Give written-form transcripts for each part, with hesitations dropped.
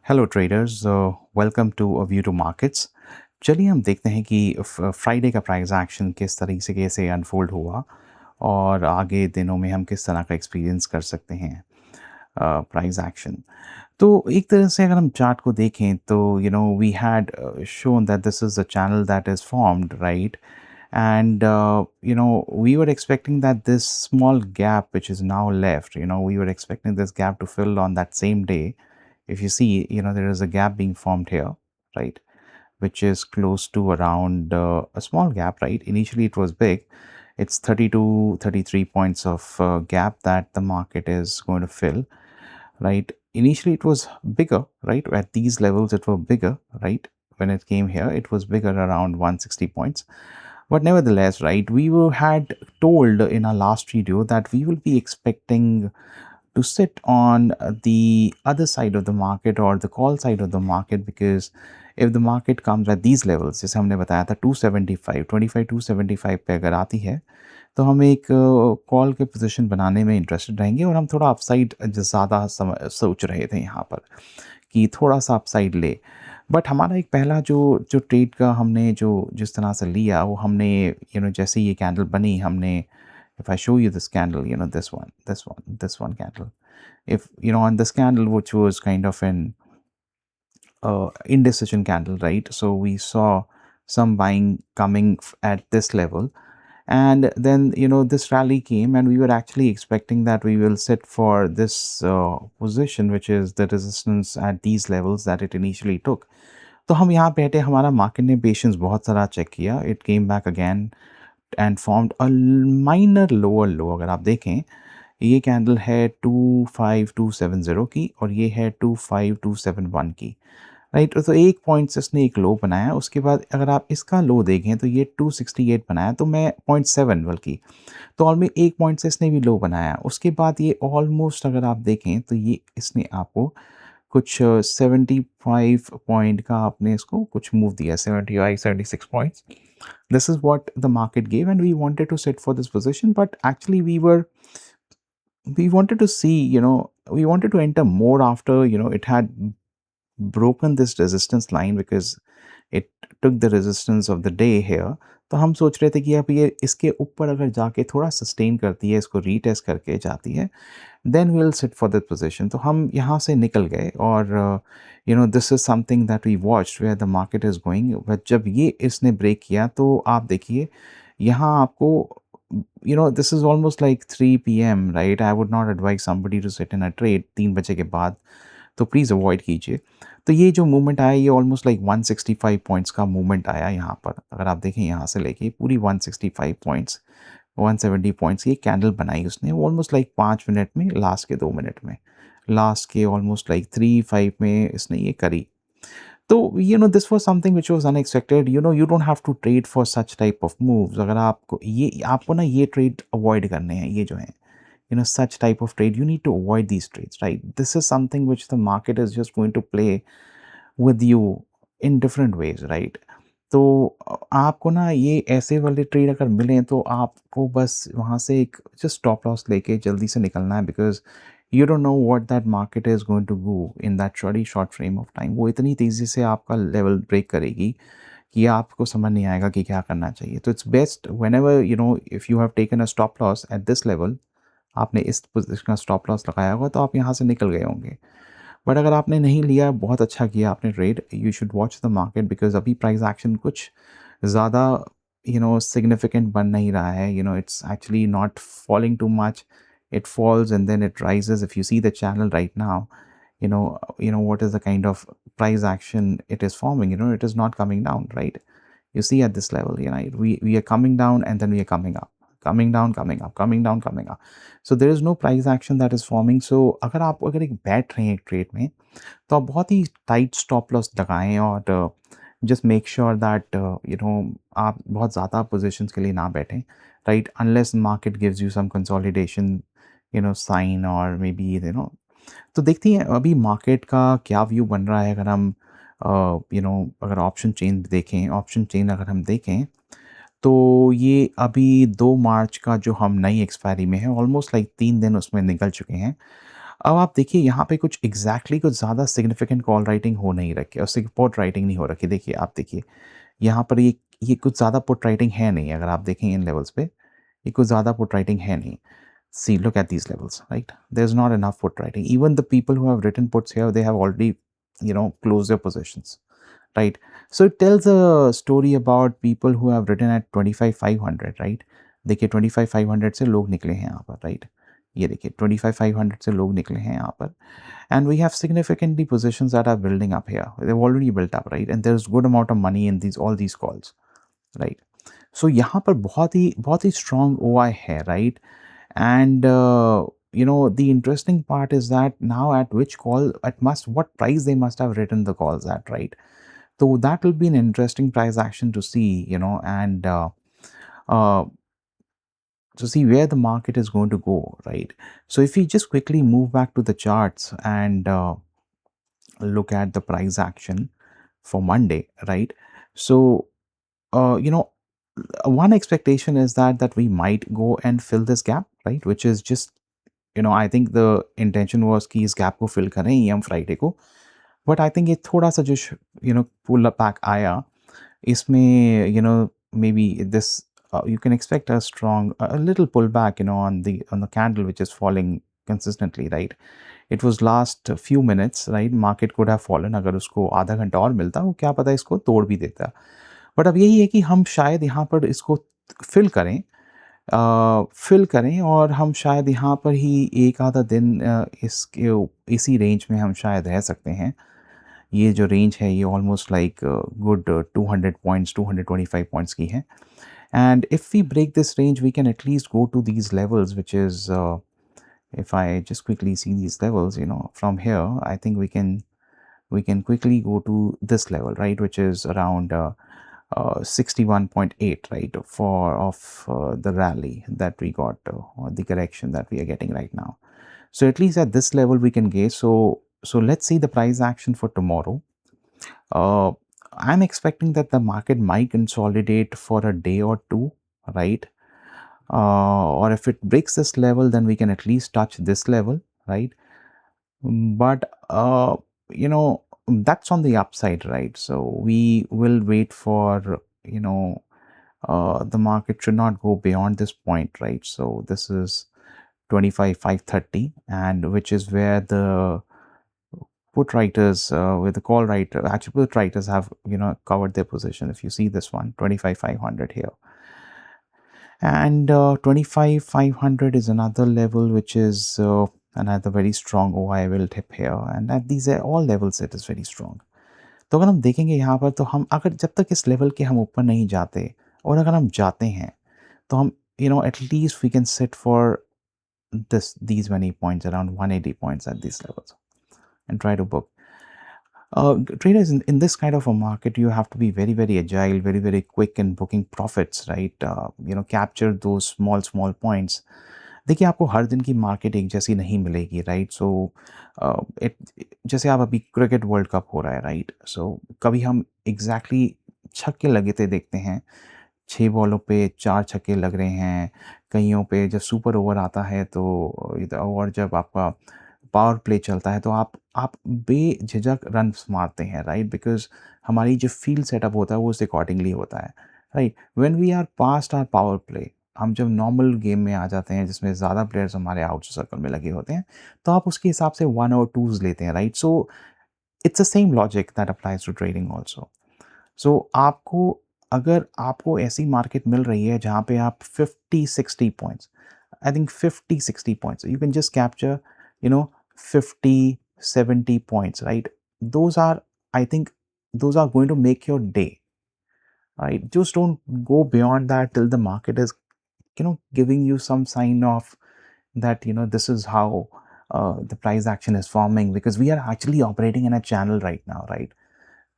Hello traders, welcome to a view to markets. चलिए हम देखते हैं कि फ्राइडे का प्राइस एक्शन किस तरीके से अनफोल्ड हुआ और आगे दिनों में हम किस तरह का एक्सपीरियंस कर सकते हैं प्राइस एक्शन। तो एक तरह से अगर हम चार्ट को देखें तो we had shown that this is the channel that is formed, right? And we were expecting that this small gap which is now left, we were expecting this gap to fill on that same day. If you see, there is a gap being formed here, right, which is close to around a small gap, right? Initially it was big. It's 32 33 points of gap that the market is going to fill, right? Initially it was bigger, right? At these levels it was bigger, right? When it came here it was bigger, around 160 points. But nevertheless, right, had told in our last video that we will be expecting to sit on the other side of the market or the call side of the market, because if the market comes at these levels, जैसे हमने बताया था 275 275 पे अगर आती है तो हम एक कॉल के पोजीशन बनाने में इंटरेस्टेड रहेंगे और हम थोड़ा अपसाइड ज़्यादा सोच रहे थे यहाँ पर कि थोड़ा सा अपसाइड ले। बट हमारा एक पहला जो जो ट्रेड का हमने जो जिस तरह से लिया वो हमने जैसे ये कैंडल बनी हमने, if I show you this candle, this one candle, if on this candle which was kind of an indecision candle, right? So we saw some buying coming at this level, and then this rally came and we were actually expecting that we will sit for this position which is the resistance at these levels that it initially took. तो हम यहाँ बैठे, हमारा market ने patience बहुत सारा check किया, it came back again and formed a minor lower लो। अगर आप देखें ये कैंडल है 25270 की और ये है 25271 की, राइट? तो एक पॉइंट से इसने एक लो बनाया, उसके बाद अगर आप इसका लो देखें तो ये 268 बनाया, तो मैं 0.7 बल्कि, तो ऑलमोस्ट एक पॉइंट से इसने भी लो बनाया। उसके बाद ये ऑलमोस्ट अगर आप देखें तो ये इसने आपको कुछ 75 पॉइंट का आपने इसको कुछ मूव दिया, 75 76 points. This is what the market gave and we wanted to sit for this position, but actually we wanted to see, we wanted to enter more after, it had broken this resistance line because it took the resistance of the day here. तो हम सोच रहे थे कि अब ये इसके ऊपर अगर जाके थोड़ा सस्टेन करती है, इसको रीटेस्ट करके जाती है, then we will sit for that position. तो हम यहाँ से निकल गए और this is something that we watched where the market is going. But जब ये इसने ब्रेक किया तो आप देखिए यहाँ आपको, this is almost like 3 p.m., right? I would not advise somebody to sit in a trade 3 बजे के बाद, तो प्लीज़ अवॉइड कीजिए। तो ये जो मूवमेंट आया ये ऑलमोस्ट लाइक 165 पॉइंट्स का मूवमेंट आया यहाँ पर। अगर आप देखें यहाँ से लेके पूरी 165 पॉइंट्स, 170 पॉइंट्स ये कैंडल बनाई उसने ऑलमोस्ट लाइक 5 मिनट में, लास्ट के 2 मिनट में, लास्ट के ऑलमोस्ट लाइक 3-5 में इसने ये करी। तो this was something which was unexpected. You don't have to trade for such type of moves. अगर आपको ना ये ट्रेड अवॉइड करने हैं, ये जो है such type of trade, you need to avoid these trades, right? This is something which the market is just going to play with you in different ways, right? तो आपको ना ये ऐसे वाले ट्रेड अगर मिलें तो आपको बस वहाँ से एक जस्ट स्टॉप लॉस लेके जल्दी से निकलना है, because you don't know what that market is going to go in that short frame of time. वो इतनी तेज़ी से आपका लेवल ब्रेक करेगी कि आपको समझ नहीं आएगा कि क्या करना चाहिए। तो it's best when ever if you have taken a stop loss at this level, आपने इस पोजीशन का स्टॉप लॉस लगाया होगा तो आप यहाँ से निकल गए होंगे। बट अगर आपने नहीं लिया, बहुत अच्छा किया आपने trade, you should watch the market, because अभी प्राइस एक्शन कुछ ज़्यादा सिग्निफिकेंट बन नहीं रहा है। It's actually not falling too much, it falls and then it rises. If you see the channel right now, what is the kind of price action it is forming. It is not coming down, right? You see at this level, we are coming down and then we are coming up, coming down, coming up, coming down, coming up. So there is no price action that is forming. So अगर एक बैठ रहे हैं एक trade में तो आप बहुत ही टाइट स्टॉप लॉस लगाएं और जस्ट मेक श्योर दैट आप बहुत ज़्यादा पोजीशंस के लिए ना बैठें, right? Unless market gives you some consolidation sign और मे बी तो देखते हैं अभी मार्केट का क्या व्यू बन रहा है। अगर हम अगर ऑप्शन चेन देखें, अगर हम देखें तो ये अभी 2 मार्च का जो हम नई एक्सपायरी में है, ऑलमोस्ट लाइक 3 दिन उसमें निकल चुके हैं। अब आप देखिए यहाँ पे कुछ कुछ ज़्यादा सिग्निफिकेंट कॉल राइटिंग हो नहीं रखी और पुट राइटिंग नहीं हो रखी। देखिए आप देखिए यहाँ पर ये कुछ ज़्यादा पुट राइटिंग है नहीं, अगर आप देखें इन लेवल्स पे ये कुछ ज़्यादा पुट राइटिंग है नहीं। See, look at these levels, right? There's not enough put writing. Even the people who have written puts here, they have already, closed their positions, right? So it tells a story about people who have written at 25,500, right? देखिए 25,500 से लोग निकले हैं यहाँ पर, right? ये देखिए 25,500 से लोग निकले हैं यहाँ पर, and we have significantly positions that are building up here. They've already built up, right? And there's good amount of money in all these calls, right? So यहाँ पर बहुत ही strong OI है, right? And the interesting part is that now at which call what price they must have written the calls at, right? So that will be an interesting price action to see, and uh, to see where the market is going to go, right? So if we just quickly move back to the charts and look at the price action for Monday, right? So one expectation is that we might go and fill this gap, right? Which is just, I think the intention was कि इस gap को fill करें ही हम Friday को, but I think ये थोड़ा सा जो pull up back आया, इसमें maybe this you can expect a little pullback, on the candle which is falling consistently, right? It was last few minutes, right? Market could have fallen, अगर उसको आधा घंटा और मिलता, वो क्या पता इसको तोड़ भी देता। बट अब यही है कि हम शायद यहाँ पर इसको फिल करें, और हम शायद यहाँ पर ही एक आधा दिन इसी रेंज में हम शायद रह सकते हैं। ये जो रेंज है ये almost like good 200 points 225 points की है, and if we break this range we can at least go to these levels which is, if I just quickly see these levels, from here I think we can quickly go to this level, right, which is around 61.8, right, the rally that we got, or the correction that we are getting right now. So at least at this level we can gauge. So let's see the price action for tomorrow. uh, I'm expecting that the market might consolidate for a day or two, right? Or if it breaks this level, then we can at least touch this level, right? But that's on the upside, right? So we will wait for, the market should not go beyond this point, right? So this is 25,530, and which is where the put writers, with the call writer, actually put writers have, covered their position. If you see this one, 25,500 here. And 25,500 is another level which is another very strong OI will tip here, and at these are all levels it is very strong. तो अगर हम देखेंगे यहाँ पर, तो हम अगर जब तक इस लेवल के हम ऊपर नहीं जाते, और अगर हम जाते हैं तो हम at least we can sit for these many points, around 180 points at these levels, and try to book. Traders, in this kind of a market, you have to be very, very agile, very, very quick in booking profits, right? Capture those small points. देखिए आपको हर दिन की market एक जैसी नहीं मिलेगी, right? सो जैसे आप अभी क्रिकेट वर्ल्ड कप हो रहा है, राइट? सो कभी हम एग्जैक्टली छक्के लगे थे देखते हैं, 6 बॉलों पे 4 छक्के लग रहे हैं, कईयों पे जब सुपर ओवर आता है तो और जब आपका पावर प्ले चलता है तो आप बेझिझक रन्स मारते हैं, राइट? बिकॉज़ हमारी जो फील्ड सेटअप होता है वो उस अकॉर्डिंगली होता है, right? When we are past our power play, हम जब नॉर्मल गेम में आ जाते हैं जिसमें ज़्यादा प्लेयर्स हमारे आउट सर्कल में लगे होते हैं, तो आप उसके हिसाब से 1 और 2s लेते हैं, right? So it's the same logic that applies to trading also. So अगर आपको ऐसी मार्केट मिल रही है जहाँ पे आप 50-60 points, I think 50-60 points, you can just capture 50-70 points, right? Those are, I think, those are going to make your day, right? Just don't go beyond that till the market is, giving you some sign of that, this is how the price action is forming, because we are actually operating in a channel right now, right?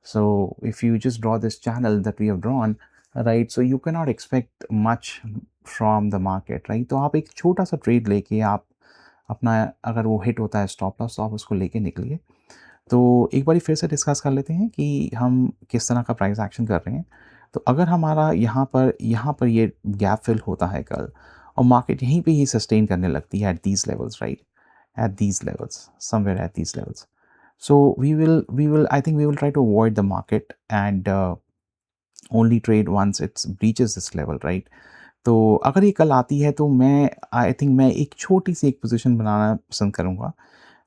So if you just draw this channel that we have drawn, right, so you cannot expect much from the market, right? तो आप एक छोटा सा trade लेके आप अपना, अगर वो हिट होता है स्टॉप लॉस, तो आप उसको लेके निकलिए। तो एक बारी फिर से डिस्कस कर लेते हैं कि हम किस तरह का प्राइस एक्शन कर रहे हैं। तो अगर हमारा यहाँ पर ये गैप फिल होता है कल, और मार्केट यहीं पे ही सस्टेन करने लगती है at these levels, right? at these levels, somewhere at these levels. So I think we will try to avoid the market and only trade once it breaches this level, right? तो अगर ये कल आती है तो मैं आई थिंक मैं एक छोटी सी एक पोजीशन बनाना पसंद करूँगा,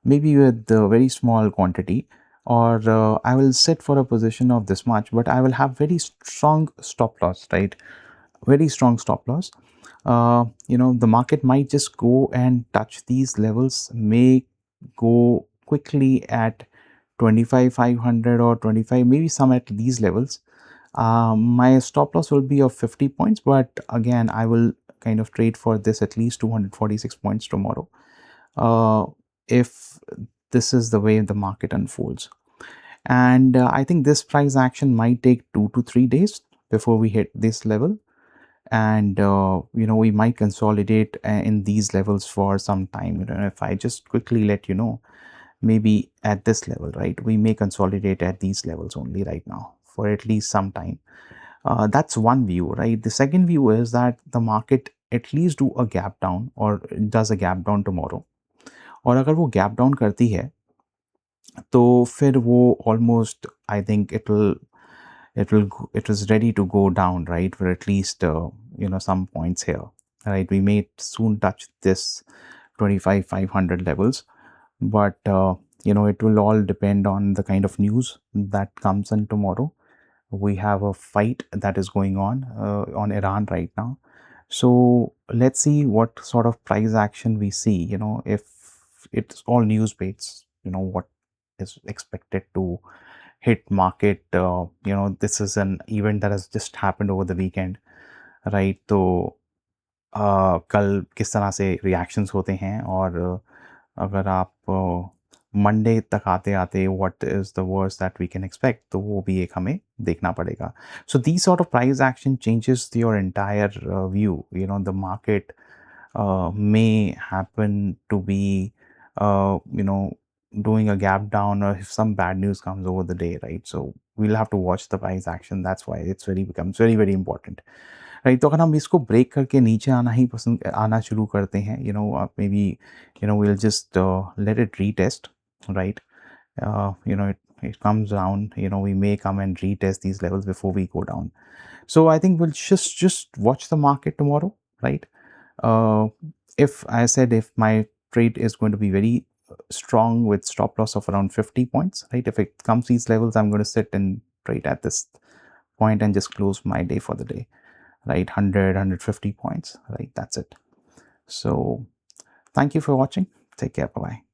maybe with very small quantity, और I will set for a position of this much, but I will have very strong stop loss, right? Very strong stop loss. The market might just go and touch these levels, may go quickly at 25,500 or 25, maybe some at these levels. My stop loss will be of 50 points, but again, I will kind of trade for this at least 246 points tomorrow, if this is the way the market unfolds. And I think this price action might take 2 to 3 days before we hit this level, and we might consolidate in these levels for some time. If I just quickly let you know, maybe at this level, right, we may consolidate at these levels only right now for at least some time. That's one view, right? The second view is that the market at least do a gap down or does a gap down tomorrow, और अगर वो gap down करती है तो फिर वो almost, I think it was ready to go down, right, for at least some points here, right? We may soon touch this 25,500 levels, but it will all depend on the kind of news that comes in tomorrow. We have a fight that is going on Iran right now, so let's see what sort of price action we see. If it's all news baits, what is expected to hit market. This is an event that has just happened over the weekend, right? तो कल किस तरह से reactions होते हैं, और अगर आप मंडे तक आते आते what is the worst that we can expect, तो वो भी एक हमें देखना पड़ेगा. So these sort of price action changes your entire view. The market may happen to be doing a gap down, or if some bad news comes over the day, right? So we'll have to watch the price action. That's why it's becomes very very important, right? तो अगर हम इसको break करके नीचे आना शुरू करते हैं, may be we'll just let it retest, right? It comes down, we may come and retest these levels before we go down. So I think we'll just watch the market tomorrow, right? uh, if my trade is going to be very strong with stop loss of around 50 points, right, if it comes these levels, I'm going to sit and trade at this point and just close my day for the day, right? 100 points, right? That's it. So thank you for watching. Take care. Bye bye.